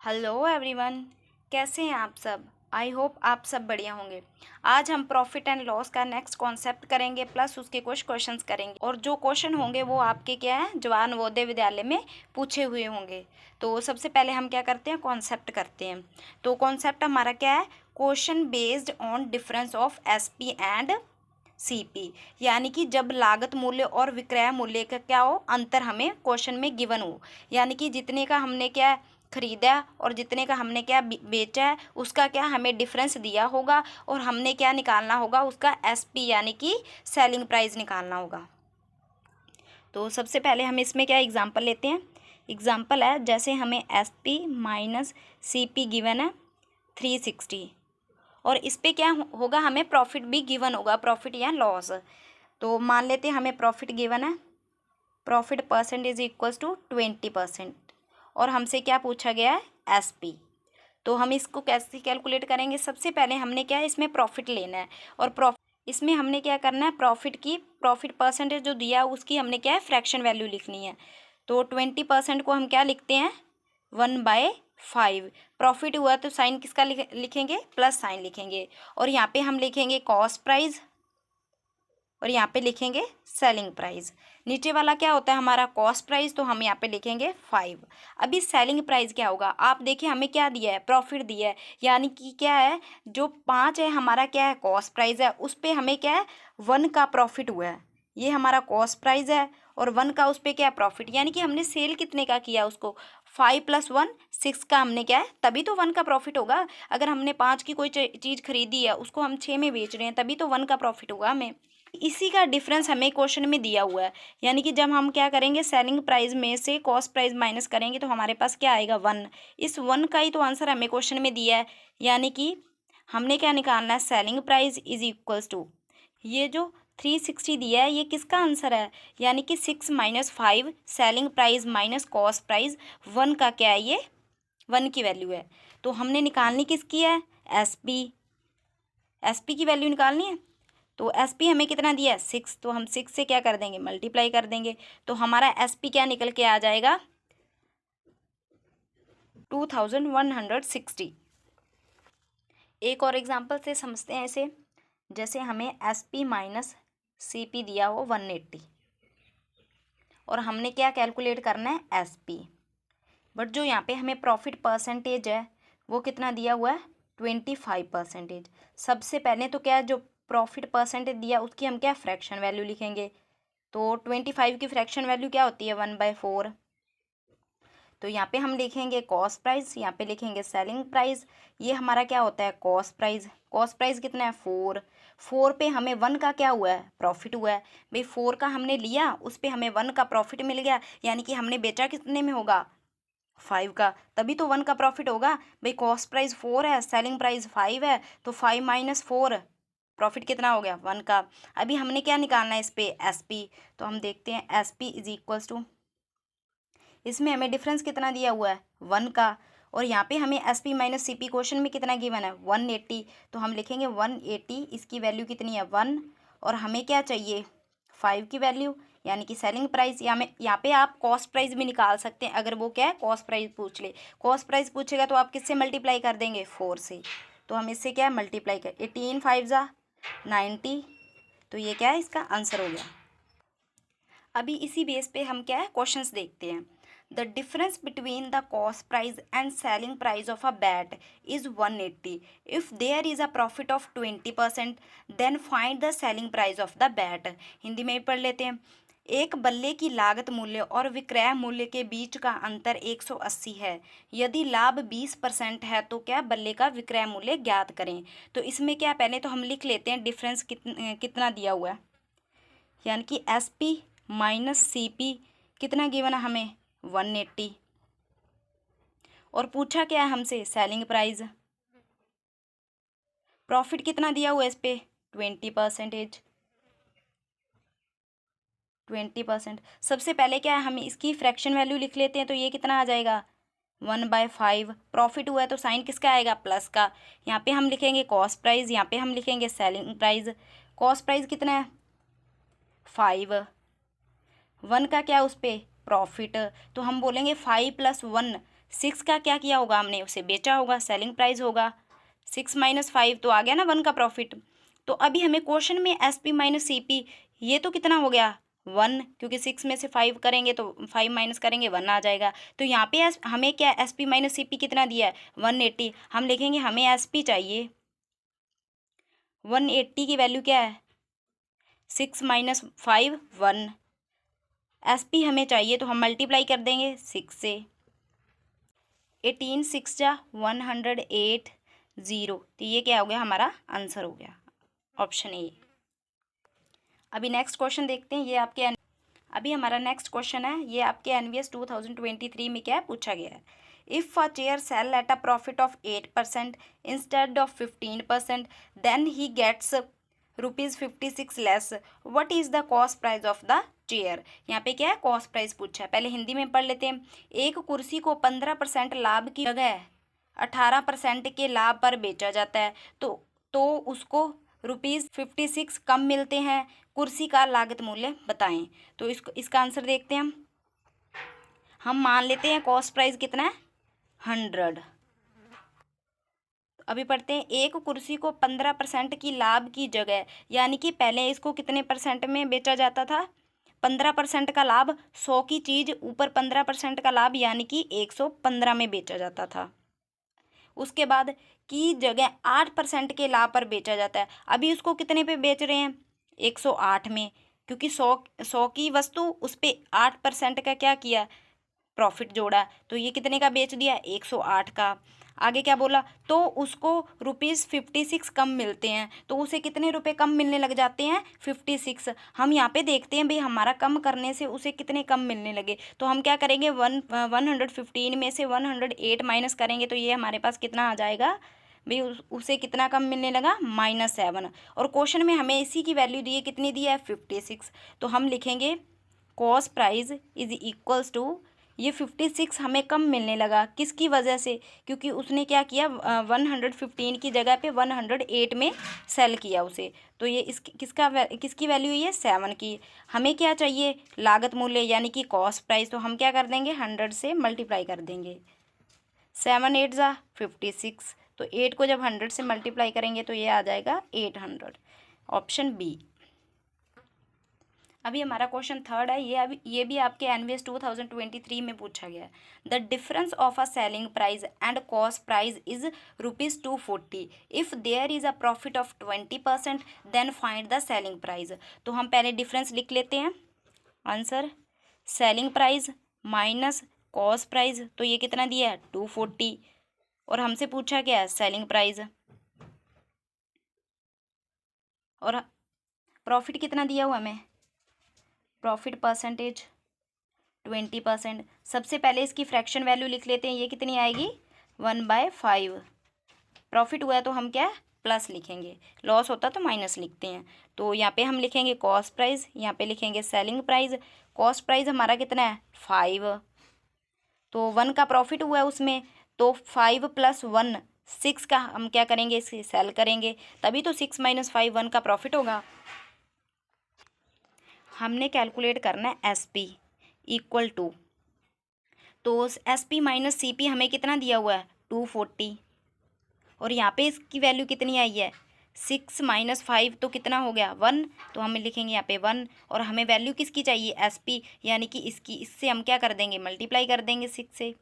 Hello everyone, कैसे हैं आप सब। आई होप आप सब बढ़िया होंगे। आज हम प्रॉफिट एंड लॉस का नेक्स्ट कॉन्सेप्ट करेंगे, प्लस उसके कुछ क्वेश्चंस करेंगे और जो क्वेश्चन होंगे वो आपके क्या है, जवान नवोदय विद्यालय में पूछे हुए होंगे। तो सबसे पहले हम क्या करते हैं, कॉन्सेप्ट करते हैं। तो कॉन्सेप्ट हमारा क्या है, question based on difference of SP and CP, यानी कि जब लागत मूल्य और विक्रय मूल्य का क्या हो, अंतर हमें क्वेश्चन में गिवन हो, यानी कि जितने का हमने क्या खरीदा और जितने का हमने क्या बेचा है उसका क्या हमें डिफरेंस दिया होगा और हमने क्या निकालना होगा, उसका एसपी यानी कि सेलिंग प्राइस निकालना होगा। तो सबसे पहले हम इसमें क्या एग्जांपल लेते हैं। एग्जांपल है, जैसे हमें एसपी माइनस सीपी गिवन है 360 और इस पे क्या होगा, हमें प्रॉफिट भी गिवन होगा, प्रॉफिट या लॉस। तो मान लेते हैं हमें प्रॉफिट गिवन है, प्रॉफिट परसेंटेज इक्वल्स टू 20% और हमसे क्या पूछा गया है, एसपी। तो हम इसको कैसे कैलकुलेट करेंगे, सबसे पहले हमने क्या है, इसमें प्रॉफिट लेना है और इसमें हमने क्या करना है, प्रॉफिट परसेंटेज जो दिया उसकी हमने क्या है, फ्रैक्शन वैल्यू लिखनी है। तो 20% को हम क्या लिखते हैं, 1/5। प्रॉफिट हुआ तो साइन किसका लिखेंगे, प्लस साइन लिखेंगे और यहाँ पे हम लिखेंगे कॉस्ट प्राइस और यहाँ पे लिखेंगे सेलिंग प्राइस। नीचे वाला क्या होता है हमारा कॉस्ट प्राइस, तो हम यहाँ पे लिखेंगे 5। अभी सेलिंग प्राइस क्या होगा, आप देखिए हमें क्या दिया है, प्रॉफिट दिया है, यानी कि क्या है, जो 5 है हमारा क्या है, कॉस्ट प्राइस है, उस पर हमें क्या है, 1 का प्रॉफिट हुआ है, ये हमारा कॉस्ट प्राइस है और 1 का उस पर क्या है, प्रॉफिट, यानी कि हमने सेल कितने का किया उसको, 5 + 1 6 का हमने क्या है, तभी तो 1 का प्रॉफिट होगा। अगर हमने 5 की कोई चीज़ खरीदी है उसको हम 6 में बेच रहे हैं, तभी तो 1 का प्रॉफिट होगा हमें। इसी का डिफरेंस हमें क्वेश्चन में दिया हुआ है, यानी कि जब हम क्या करेंगे, सेलिंग प्राइस में से कॉस्ट प्राइस माइनस करेंगे तो हमारे पास क्या आएगा, 1। इस 1 का ही तो आंसर हमें क्वेश्चन में दिया है, यानी कि हमने क्या निकालना है, selling price is equals to ये जो 360 दिया है, ये किसका आंसर है, यानी कि 6 - 5 selling price minus cost price, 1 का क्या है, ये 1 की वैल्यू है। तो हमने निकालनी किसकी है, एसपी की वैल्यू निकालनी है। तो एसपी हमें कितना दिया है, 6, तो हम 6 से क्या कर देंगे, मल्टीप्लाई कर देंगे, तो हमारा एसपी क्या निकल के आ जाएगा, 2160। एक और एग्जांपल से समझते हैं इसे, जैसे हमें एसपी माइनस सीपी दिया हो 180 और हमने क्या कैलकुलेट करना है, एसपी। बट जो यहाँ पे हमें प्रॉफिट परसेंटेज है वो कितना दिया हुआ है, 25%। सबसे पहले तो क्या है, जो प्रॉफिट परसेंटेज दिया उसकी हम क्या फ्रैक्शन वैल्यू लिखेंगे। तो 25 की फ्रैक्शन वैल्यू क्या होती है, 1/4। तो यहाँ पे हम लिखेंगे कॉस्ट प्राइस, यहाँ पे लिखेंगे सेलिंग प्राइस। ये हमारा क्या होता है, कॉस्ट प्राइस। कॉस्ट प्राइस कितना है, 4 पे हमें 1 का क्या हुआ है, प्रॉफिट हुआ है भाई, 4 का हमने लिया, उस पर हमें 1 का प्रॉफिट मिल गया, यानी कि हमने बेचा कितने में होगा, 5 का, तभी तो 1 का प्रॉफिट होगा भाई। कॉस्ट प्राइस 4 है, सेलिंग प्राइस 5 है, तो 5 - 4 प्रॉफिट कितना हो गया, 1 का। अभी हमने क्या निकालना है इस पे, एसपी। तो हम देखते हैं एसपी इज इक्वल्स टू, इसमें हमें डिफरेंस कितना दिया हुआ है, 1 का, और यहाँ पे हमें एसपी माइनस सीपी क्वेश्चन में कितना गिवन है, 180। तो हम लिखेंगे 180, इसकी वैल्यू कितनी है, 1, और हमें क्या चाहिए, 5 की वैल्यू, यानी कि सेलिंग प्राइस। यहाँ पे आप कॉस्ट प्राइस भी निकाल सकते हैं, अगर वो क्या है, कॉस्ट प्राइस पूछ ले। कॉस्ट प्राइस पूछेगा तो आप किससे मल्टीप्लाई कर देंगे, 4 से। तो हम इससे क्या है, मल्टीप्लाई कर, 18 5 ज़ा 90, तो ये क्या है, इसका आंसर हो गया। अभी इसी बेस पे हम क्या है, क्वेश्चंस देखते हैं। The difference between the cost price and selling price of a bat is 180। If there is a profit of 20%, then find the selling price of the bat. Hindi में भी पढ़ लेते हैं। एक बल्ले की लागत मूल्य और विक्रय मूल्य के बीच का अंतर 180 है। यदि लाभ 20% है तो क्या बल्ले का विक्रय मूल्य ज्ञात करें। तो इसमें क्या, पहले तो हम लिख लेते हैं डिफरेंस कितना दिया हुआ है, यानी कि एसपी माइनस सीपी कितना गिवन है हमें, 180, और पूछा क्या है हमसे, सेलिंग प्राइस। प्रॉफिट कितना दिया हुआ है इस पे, 20%। सबसे पहले क्या है, हम इसकी फ्रैक्शन वैल्यू लिख लेते हैं, तो ये कितना आ जाएगा, 1/5। प्रॉफिट हुआ है तो साइन किसका आएगा, प्लस का। यहाँ पे हम लिखेंगे कॉस्ट प्राइस, यहाँ पे हम लिखेंगे सेलिंग प्राइस। कॉस्ट प्राइस कितना है, 5, 1 का क्या उस पर, प्रॉफिट। तो हम बोलेंगे 5 + 1 6 का क्या किया होगा हमने, उसे बेचा होगा, सेलिंग प्राइस होगा। 6 माइनस 5 तो आ गया ना 1 का प्रॉफिट। तो अभी हमें क्वेश्चन में SP माइनस CP, ये तो कितना हो गया 1, क्योंकि 6 में से 5 करेंगे तो 5 माइनस करेंगे 1 आ जाएगा। तो यहाँ पे हमें क्या SP माइनस CP कितना दिया है 180, हम लिखेंगे हमें SP चाहिए 180 की वैल्यू क्या है 6 माइनस 5 1, SP हमें चाहिए तो हम मल्टीप्लाई कर देंगे 6 से। 18 6 जा 108 0, तो ये क्या हो गया हमारा आंसर हो गया ऑप्शन ए। अभी नेक्स्ट क्वेश्चन देखते हैं, ये आपके अभी हमारा नेक्स्ट क्वेश्चन है, ये आपके NVS 2023 में क्या है पूछा गया है। If a chair sell at a profit of 8% instead of 15%, then he gets ₹56 less, what is the cost price of the chair. यहाँ पे क्या है कॉस्ट प्राइस पूछा है, पहले हिंदी में पढ़ लेते हैं। एक कुर्सी को 15% लाभ की जगह 18% के लाभ पर बेचा जाता है, तो उसको ₹56 कम मिलते हैं, कुर्सी का लागत मूल्य बताएं। तो इसका आंसर देखते हैं हम मान लेते हैं कॉस्ट प्राइस कितना है 100। अभी पढ़ते हैं, एक कुर्सी को 15% की लाभ की जगह, यानी कि पहले इसको कितने परसेंट में बेचा जाता था 15% का लाभ, 100 की चीज़ ऊपर 15% का लाभ यानी कि 115 में बेचा जाता था। उसके बाद की जगह 8% के लाभ पर बेचा जाता है, अभी उसको कितने पे बेच रहे हैं 108 में, क्योंकि 100 की वस्तु उस पर 8% का क्या किया प्रॉफिट जोड़ा, तो ये कितने का बेच दिया 108 का। आगे क्या बोला, तो उसको ₹56 कम मिलते हैं, तो उसे कितने रुपए कम मिलने लग जाते हैं 56। हम यहाँ पे देखते हैं भाई हमारा कम करने से उसे कितने कम मिलने लगे, तो हम क्या करेंगे 115 में से 108 माइनस करेंगे, तो ये हमारे पास कितना आ जाएगा भाई उसे कितना कम मिलने लगा -7। और क्वेश्चन में हमें इसी की वैल्यू दी है, कितनी दी है 56, तो हम लिखेंगे cost price is equals to, ये 56 हमें कम मिलने लगा किसकी वजह से, क्योंकि उसने क्या किया 115 की जगह पे 108 में सेल किया उसे, तो ये किसकी वैल्यू है ये 7 की। हमें क्या चाहिए लागत मूल्य यानी कि कॉस्ट प्राइस, तो हम क्या कर देंगे 100 से मल्टीप्लाई कर देंगे, 7 8 जा 56, तो 8 को जब 100 से मल्टीप्लाई करेंगे तो ये आ जाएगा 800, ऑप्शन बी। अभी हमारा क्वेश्चन थर्ड है, ये भी आपके NVS 2023 में पूछा गया है। The difference of a selling price and cost price is ₹240, if there is a profit of 20% then find the selling price. तो हम पहले डिफरेंस लिख लेते हैं, answer selling price minus cost price, तो ये कितना दिया है 240, और हमसे पूछा क्या है सेलिंग प्राइस, और प्रॉफिट कितना दिया हुआ हमें प्रॉफिट परसेंटेज 20%। सबसे पहले इसकी फ्रैक्शन वैल्यू लिख लेते हैं, ये कितनी आएगी 1/5। प्रॉफिट हुआ है तो हम क्या प्लस लिखेंगे, लॉस होता तो माइनस लिखते हैं। तो यहाँ पे हम लिखेंगे कॉस्ट प्राइस, यहाँ पे लिखेंगे सेलिंग प्राइस। कॉस्ट प्राइस हमारा कितना है 5, तो 1 का प्रॉफिट हुआ है उसमें, तो 5 + 1 6 का हम क्या करेंगे इसे सेल करेंगे, तभी तो 6 - 5 1 का प्रॉफिट होगा। हमने कैलकुलेट करना है SP इक्वल टू, तो SP माइनस CP हमें कितना दिया हुआ है 240, और यहाँ पे इसकी वैल्यू कितनी आई है 6 - 5 तो कितना हो गया 1, तो हम लिखेंगे यहाँ पे 1, और हमें वैल्यू किसकी चाहिए SP, यानी कि इससे हम क्या कर देंगे मल्टीप्लाई कर देंगे 6 से।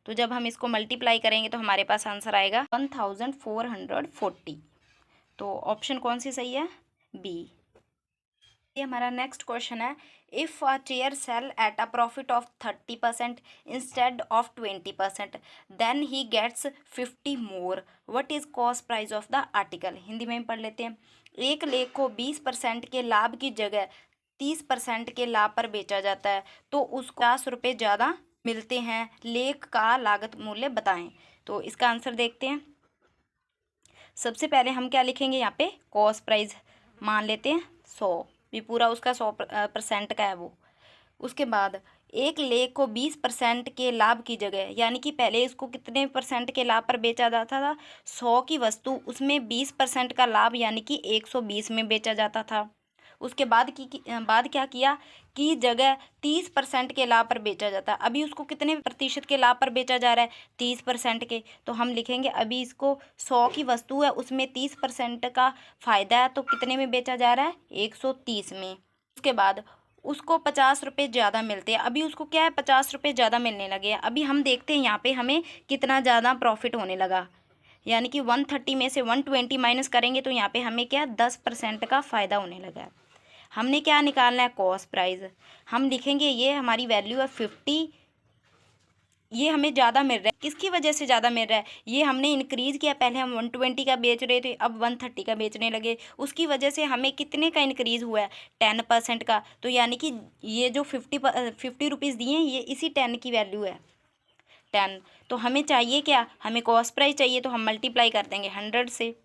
तो जब हम इसको मल्टीप्लाई करेंगे तो हमारे पास आंसर आएगा 1440। तो ऑप्शन कौन सी सही है बी। ये हमारा नेक्स्ट क्वेश्चन है, if a chair sell at a profit of 30% instead of 20%, then he gets 50 more, what is cost price of the article. Hindi में पढ़ लेते हैं, एक लेख को 20% के लाभ की जगह 30% के लाभ पर बेचा जाता है, तो उसको 50 रुपये ज़्यादा मिलते हैं, लेख का लागत मूल्य बताएं। तो इसका आंसर देखते हैं। सबसे पहले हम क्या लिखेंगे, यहाँ पे कॉस्ट प्राइस मान लेते हैं 100, भी पूरा उसका 100% का है वो। उसके बाद एक लेख को 20% के लाभ की जगह, यानी कि पहले इसको कितने % के लाभ पर बेचा जाता था 100 की वस्तु, उसमें 20% का लाभ यानी कि 120 में बेचा जाता था। उसके बाद बाद क्या किया कि जगह 30% के लाभ पर बेचा जाता है। अभी उसको कितने प्रतिशत के लाभ पर बेचा जा रहा है? 30% के। तो हम लिखेंगे अभी इसको 100 की वस्तु है, उसमें 30% का फ़ायदा है, तो कितने में बेचा जा रहा है? 130 में। उसके बाद उसको 50 रुपये ज़्यादा मिलते हैं। अभी उसको क्या है, 50 रुपये ज़्यादा मिलने लगे हैं। अभी हम देखते हैं यहाँ पे हमें कितना ज़्यादा प्रॉफिट होने लगा, यानी कि 130 में से 120 माइनस करेंगे तो यहाँ पे हमें क्या 10% का फ़ायदा होने लगा है। हमने क्या निकालना है? Cost price. हम लिखेंगे ये हमारी वैल्यू है 50, ये हमें ज़्यादा मिल रहा है। किसकी वजह से ज़्यादा मिल रहा है? ये हमने इंक्रीज़ किया, पहले हम 120 का बेच रहे थे, अब 130 का बेचने लगे, उसकी वजह से हमें कितने का इंक्रीज़ हुआ है? 10% का। तो यानी कि ये जो 50 रुपीज़ दिए हैं, ये इसी 10 की वैल्यू है, 10। तो हमें चाहिए क्या? हमें कॉस्ट प्राइस चाहिए, तो हम मल्टीप्लाई कर देंगे 100 से,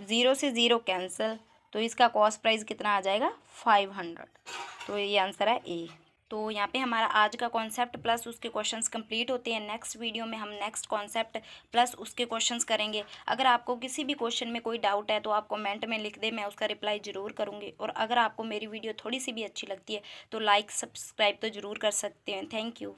0 से 0 कैंसिल, तो इसका कॉस्ट प्राइस कितना आ जाएगा? 500। तो ये आंसर है ए। तो यहाँ पे हमारा आज का कॉन्सेप्ट प्लस उसके क्वेश्चंस कंप्लीट होते हैं। नेक्स्ट वीडियो में हम नेक्स्ट कॉन्सेप्ट प्लस उसके क्वेश्चंस करेंगे। अगर आपको किसी भी क्वेश्चन में कोई डाउट है तो आप कमेंट में लिख दें, मैं उसका रिप्लाई ज़रूर करूँगी। और अगर आपको मेरी वीडियो थोड़ी सी भी अच्छी लगती है तो लाइक सब्सक्राइब तो ज़रूर कर सकते हैं। Thank you.